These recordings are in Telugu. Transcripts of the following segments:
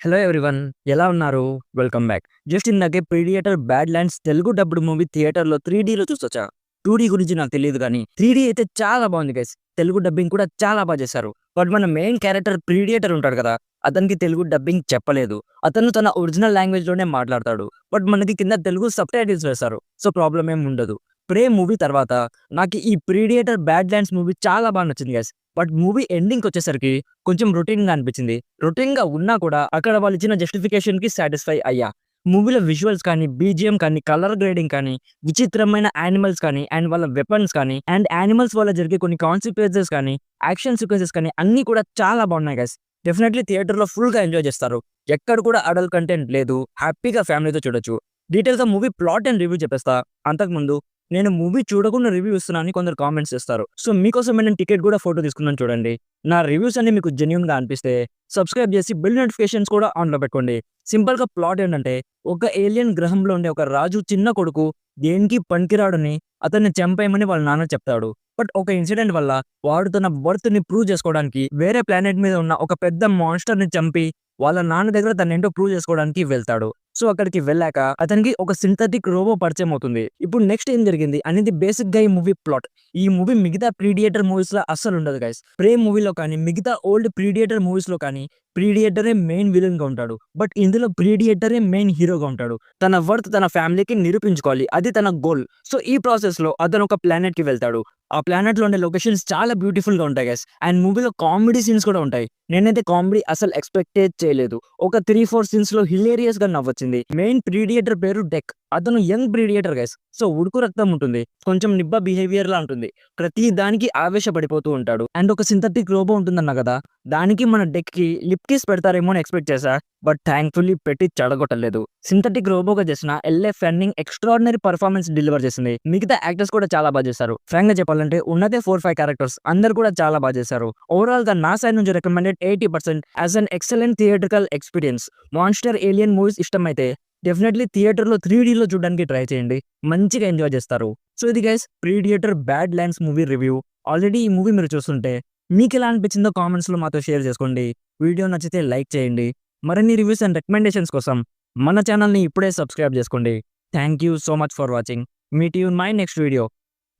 హలో ఎవ్రీవన్, ఎలా ఉన్నారు? Welcome back. జస్ట్ ఇందాకే 'Predator Badlands' Telugu dubbed movie థియేటర్‌లో 3డీలో చూసొచ్చా. 2డీ గురించి నాకు తెలీదు గానీ 3డీ అయితే చాలా బాగుంది గైస్. తెలుగు డబ్బింగ్ కూడా చాలా బా చేశారు. బట్ మన మెయిన్ క్యారెక్టర్ 'ప్రీడియేటర్' ఉంటాడు కదా! అతనికి తెలుగు డబ్బింగ్ చెప్పలేదు. అతను తన ఒరిజినల్ లాంగ్వేజ్‌లోనే మాట్లాడతాడు. బట్ మనకి కింద తెలుగు సబ్‌టైటిల్స్ వేశారు. సో ప్రాబ్లమ్ ఏమి ఉండదు. 'ప్రే' మూవీ తర్వాత నాకు ఈ 'ప్రీడియేటర్ బ్యాడ్ ల్యాండ్స్' మూవీ చాలా బాగా నచ్చింది గైస్. బట్ మూవీ ఎండింగ్‌కొచ్చేసరికి కొంచెం రొటీన్‌గా అనిపించింది. రొటీన్‌గా ఉన్నా కూడా అక్కడ వాళ్ళిచ్చిన జస్టిఫికేషన్‌కి సాటిస్ఫై అయ్యా. మూవీలో విజువల్స్ కానీ, బీజీఎం కానీ, కలర్ గ్రేడింగ్ కానీ, విచిత్రమైన యానిమల్స్ కానీ, అండ్ వాళ్ళ వెపన్స్ కానీ, అండ్ యానిమల్స్ వల్ల జరిగే కొన్ని కాన్సిక్వెన్సెస్ కానీ, యాక్షన్ సీక్వెన్సెస్ కానీ అన్నీ కూడా చాలా బాగున్నాయి గైస్. డెఫినెట్‌లీ థియేటర్‌లో ఫుల్‌గా ఎంజాయ్ చేస్తారు. ఎక్కడ కూడా అడల్ట్ కంటెంట్ లేదు. హ్యాపీగా ఫ్యామిలీతో చూడొచ్చు. డీటెయిల్‌గా మూవీ ప్లాట్ అండ్ రివ్యూ చెప్పేస్తా. అంతకుముందు నేను మూవీ చూడకుండా రివ్యూ ఇస్తున్నా అని కొందరు కామెంట్స్ చేస్తారు. సో మీకోసమే నేను టికెట్ కూడా ఫోటో తీసుకున్నాను చూడండి. నా రివ్యూస్ అన్ని మీకు జెన్యూన్‌గా అనిపిస్తే సబ్స్క్రైబ్ చేసి బెల్ నోటిఫికేషన్స్ కూడా ఆన్‌లో పెట్టుకోండి. సింపుల్‌గా ప్లాట్ ఏంటంటే ఒక ఏలియన్ గ్రహంలో ఉండే ఒక రాజు చిన్న కొడుకు దేనికి పనికిరాడని అతన్ని చంపేయమని వాళ్ళ నాన్న చెప్తాడు. బట్ ఒక ఇన్సిడెంట్ వల్ల వాడు తన వర్త్‌ని ప్రూవ్ చేసుకోవడానికి వేరే ప్లానెట్ మీద ఉన్న ఒక పెద్ద మాన్స్టర్‌ని చంపి వాళ్ళ నాన్న దగ్గర తనేంటో ప్రూవ్ చేసుకోవడానికి వెళ్తాడు. సో అక్కడికి వెళ్ళాక అతనికి ఒక సింథటిక్ రోబో పరిచయం అవుతుంది. ఇప్పుడు నెక్స్ట్ ఏం జరిగింది అనేది బేసిక్‌గా ఈ మూవీ ప్లాట్. ఈ మూవీ మిగతా 'ప్రీడియేటర్' మూవీస్‌లో అస్సలు ఉండదు గైస్. 'ప్రే' మూవీలో కానీ, మిగతా ఓల్డ్ 'ప్రీడియేటర్' మూవీస్‌లో కానీ 'ప్రీడియేటరే' మెయిన్ విలన్‌గా ఉంటాడు. బట్ ఇందులో 'ప్రీడియేటరే' మెయిన్ హీరోగా ఉంటాడు. తన వర్త్ తన ఫ్యామిలీకి నిరూపించుకోవాలి. అది తన గోల్. సో ఈ ప్రాసెస్‌లో అతను ఒక ప్లానెట్‌కి వెళ్తాడు. ఆ ప్లానెట్‌లో ఉండే లొకేషన్స్ చాలా బ్యూటిఫుల్‌గా ఉంటాయి గైస్. అండ్ మూవీలో కామెడీ సీన్స్ కూడా ఉంటాయి. నేనైతే కామెడీ అసలు ఎక్స్‌పెక్టే చేయలేదు. ఒక 3, 4 సీన్స్‌లో హిలేరియస్‌గా నవ్వొచ్చింది. మెయిన్ 'ప్రీడియేటర్' పేరు డెక్. అతను యంగ్ 'ప్రీడియేటర్' గైస్. సో ఉడుకు రక్తం ఉంటుంది. కొంచెం నిబ్బా బిహేవియర్‌లా ఉంటుంది. ప్రతి దానికి ఆవేశపడిపోతూ ఉంటాడు. అండ్ ఒక సింథటిక్ రోబో ఉంటుందన్నా కదా! దానికి మన డెక్‌కి లిప్ కిస్ పెడతారేమో అని ఎక్స్‌పెక్ట్ చేశా. బట్ థాంక్‌ఫుల్లీ పెట్టి చెడగొట్టలేదు. సింథటిక్ రోబోగా చేసిన ఎల్ఏ ఫెన్నింగ్ ఎక్స్ట్రార్డినరీ పర్ఫార్మెన్స్ డెలివర్ చేసింది. మిగతా యాక్టర్స్ కూడా చాలా బాగా చేశారు. ఫ్రాంక్‌గా చెప్పాలంటే ఉన్నదే 4, 5 క్యారెక్టర్స్ అందరూ కూడా చాలా బాగా చేశారు. ఓవరాల్‌గా నా సైడ్ నుంచి recommended 80% as an excellent theatrical experience. Monster alien movies ఇష్టమైతే డెఫినెట్‌లీ థియేటర్‌లో 3డీలో చూడడానికి ట్రై చేయండి. మంచిగా ఎంజాయ్ చేస్తారు. సో ఇది guys 'Predator Badlands' movie review. Already ఈ మూవీ మీరు చూస్తుంటే మీకెలా అనిపించిందో కామెంట్స్‌లో మాతో షేర్ చేసుకోండి. వీడియో నచ్చితే లైక్ చేయండి. మరిన్ని రివ్యూస్ అండ్ రికమెండేషన్స్ కోసం మన ఛానల్‌ని ఇప్పుడే సబ్స్క్రైబ్ చేసుకోండి. Thank you so much for watching. Meet you in my next video.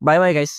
By bye guys.